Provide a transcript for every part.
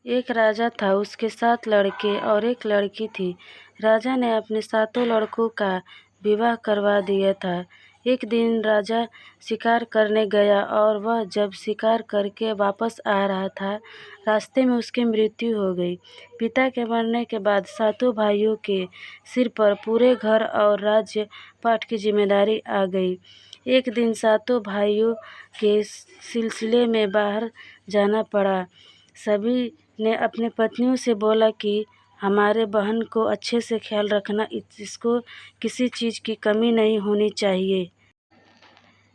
एक राजा था, उसके 7 लड़के और एक लड़की थी। राजा ने अपने 7 लड़कों का विवाह करवा दिया था। एक दिन राजा शिकार करने गया और वह जब शिकार करके वापस आ रहा था, रास्ते में उसकी मृत्यु हो गई। पिता के मरने के बाद 7 भाइयों के सिर पर पूरे घर और राज्य पाट की जिम्मेदारी आ गई। एक दिन 7 भाइयों के सिलसिले में बाहर जाना पड़ा। सभी ने अपनी पत्नियों से बोला कि हमारे बहन को अच्छे से ख्याल रखना, इसको किसी चीज़ की कमी नहीं होनी चाहिए।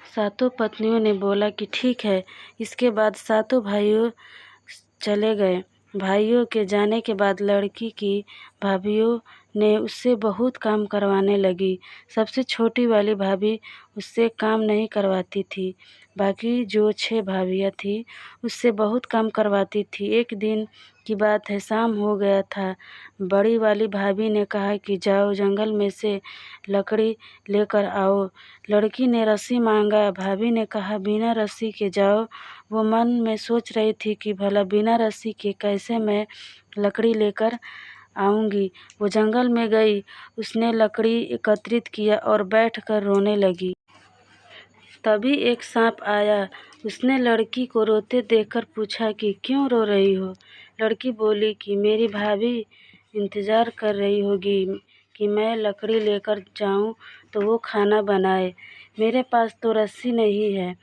7 पत्नियों ने बोला कि ठीक है। इसके बाद 7 भाइयों चले गए। भाइयों के जाने के बाद लड़की की भाभियों ने उससे बहुत काम करवाने लगी। सबसे छोटी वाली भाभी उससे काम नहीं करवाती थी। बाकी जो 6 भाभियाँ थी उससे बहुत काम करवाती थी। एक दिन की बात है, शाम हो गया था। बड़ी वाली भाभी ने कहा कि जाओ जंगल में से लकड़ी लेकर आओ। लड़की ने रस्सी मांगा। भाभी ने कहा बिना रस्सी के जाओ। वो मन में सोच रही थी कि भला बिना रस्सी के कैसे मैं लकड़ी लेकर आऊँगी। वो जंगल में गई। उसने लकड़ी एकत्रित किया और बैठकर रोने लगी। तभी एक सांप आया। उसने लड़की को रोते देखकर पूछा कि क्यों रो रही हो। लड़की बोली कि मेरी भाभी इंतज़ार कर रही होगी कि मैं लकड़ी लेकर जाऊं तो वो खाना बनाए। मेरे पास तो रस्सी नहीं है,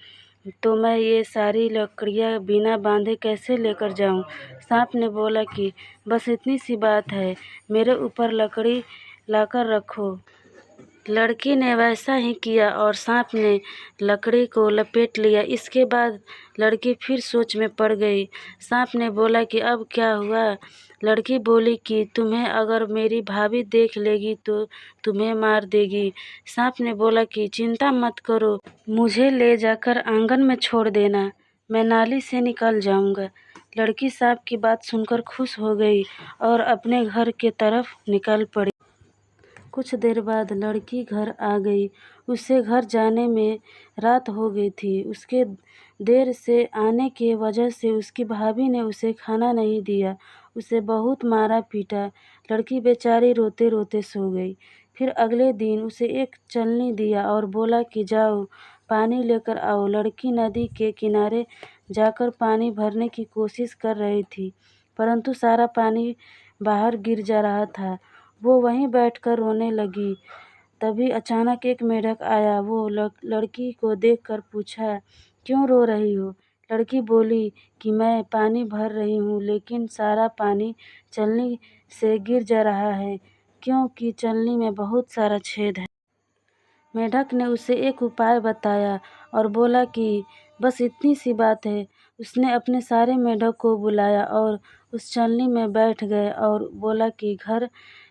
तो मैं ये सारी लकड़ियाँ बिना बांधे कैसे लेकर जाऊं। सांप ने बोला कि बस इतनी सी बात है, मेरे ऊपर लकड़ी लाकर रखो। लड़की ने वैसा ही किया और सांप ने लकड़ी को लपेट लिया। इसके बाद लड़की फिर सोच में पड़ गई। सांप ने बोला कि अब क्या हुआ। लड़की बोली कि तुम्हें अगर मेरी भाभी देख लेगी तो तुम्हें मार देगी। सांप ने बोला कि चिंता मत करो, मुझे ले जाकर आंगन में छोड़ देना, मैं नाली से निकल जाऊंगा। लड़की सांप की बात सुनकर खुश हो गई और अपने घर के तरफ निकल पड़ी। कुछ देर बाद लड़की घर आ गई। उसे घर जाने में रात हो गई थी। उसके देर से आने की वजह से उसकी भाभी ने उसे खाना नहीं दिया। उसे बहुत मारा पीटा। लड़की बेचारी रोते रोते सो गई। फिर अगले दिन उसे एक चलनी दिया और बोला कि जाओ पानी लेकर आओ। लड़की नदी के किनारे जाकर पानी भरने की कोशिश कर रही थी, परंतु सारा पानी बाहर गिर जा रहा था। वो वहीं बैठकर रोने लगी। तभी अचानक एक मेढक आया। वो लड़की को देखकर पूछा, क्यों रो रही हो। लड़की बोली कि मैं पानी भर रही हूँ, लेकिन सारा पानी चलनी से गिर जा रहा है, क्योंकि चलनी में बहुत सारा छेद है। मेढक ने उसे एक उपाय बताया और बोला कि बस इतनी सी बात है। उसने अपने सारे मेढक को बुलाया और उस चलनी में बैठ गए और बोला कि घर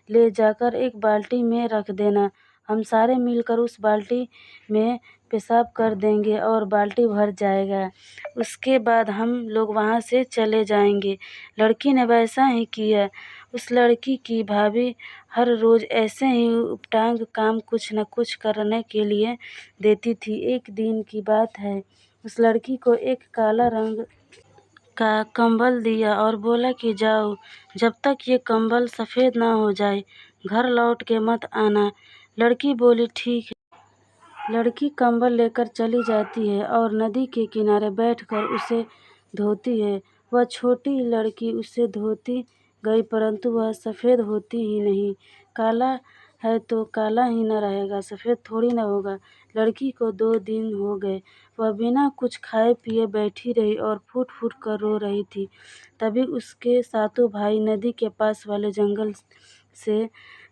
ले जाकर एक बाल्टी में रख देना। हम सारे मिलकर उस बाल्टी में पेशाब कर देंगे और बाल्टी भर जाएगा। उसके बाद हम लोग वहाँ से चले जाएंगे। लड़की ने वैसा ही किया। उस लड़की की भाभी हर रोज़ ऐसे ही उपटांग काम कुछ न कुछ करने के लिए देती थी। एक दिन की बात है, उस लड़की को एक काला रंग का कंबल दिया और बोला कि जाओ, जब तक ये कंबल सफ़ेद ना हो जाए घर लौट के मत आना। लड़की बोली ठीक है। लड़की कंबल लेकर चली जाती है और नदी के किनारे बैठकर उसे धोती है। वह छोटी लड़की उसे धोती गई, परंतु वह सफ़ेद होती ही नहीं। काला है तो काला ही न रहेगा, सफ़ेद थोड़ी न होगा। लड़की को 2 दिन हो गए। वह बिना कुछ खाए पिए बैठी रही और फूट फूट कर रो रही थी। तभी उसके 7 भाई नदी के पास वाले जंगल से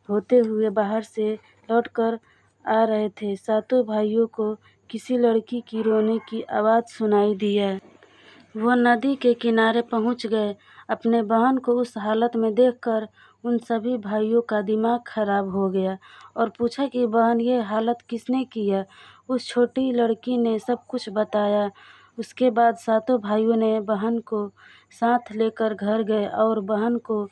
होते हुए बाहर से लौटकर आ रहे थे। 7 भाइयों को किसी लड़की की रोने की आवाज़ सुनाई दिया। वो नदी के किनारे पहुंच गए। अपने बहन को उस हालत में देखकर उन सभी भाइयों का दिमाग खराब हो गया और पूछा कि बहन, ये हालत किसने किया। उस छोटी लड़की ने सब कुछ बताया। उसके बाद 7 भाइयों ने बहन को साथ लेकर घर गए और बहन को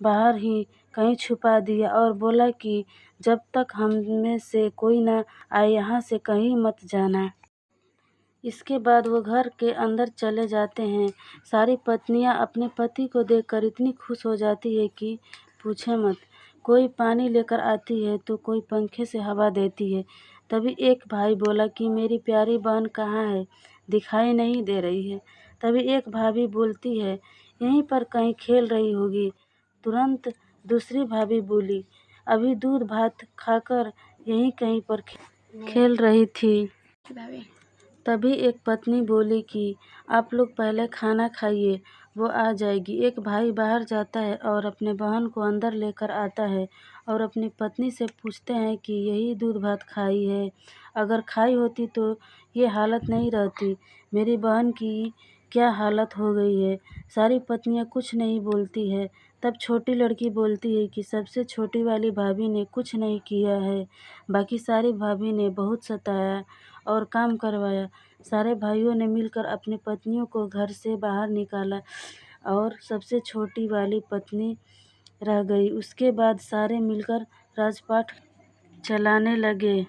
बाहर ही कहीं छुपा दिया और बोला कि जब तक हम में से कोई न आए यहाँ से कहीं मत जाना। इसके बाद वो घर के अंदर चले जाते हैं। सारी पत्नियां अपने पति को देखकर इतनी खुश हो जाती है कि पूछे मत। कोई पानी लेकर आती है तो कोई पंखे से हवा देती है। तभी एक भाई बोला कि मेरी प्यारी बहन कहाँ है, दिखाई नहीं दे रही है। तभी एक भाभी बोलती है, यहीं पर कहीं खेल रही होगी। तुरंत दूसरी भाभी बोली, अभी दूध भात खाकर यहीं कहीं पर खेल रही थी। तभी एक पत्नी बोली कि आप लोग पहले खाना खाइए, वो आ जाएगी। एक भाई बाहर जाता है और अपने बहन को अंदर लेकर आता है और अपनी पत्नी से पूछते हैं कि यही दूध भात खाई है, अगर खाई होती तो ये हालत नहीं रहती। मेरी बहन की क्या हालत हो गई है। सारी पत्नियां कुछ नहीं बोलती है। तब छोटी लड़की बोलती है कि सबसे छोटी वाली भाभी ने कुछ नहीं किया है, बाकी सारी भाभी ने बहुत सताया और काम करवाया। सारे भाइयों ने मिलकर अपनी पत्नियों को घर से बाहर निकाला और सबसे छोटी वाली पत्नी रह गई। उसके बाद सारे मिलकर राजपाट चलाने लगे।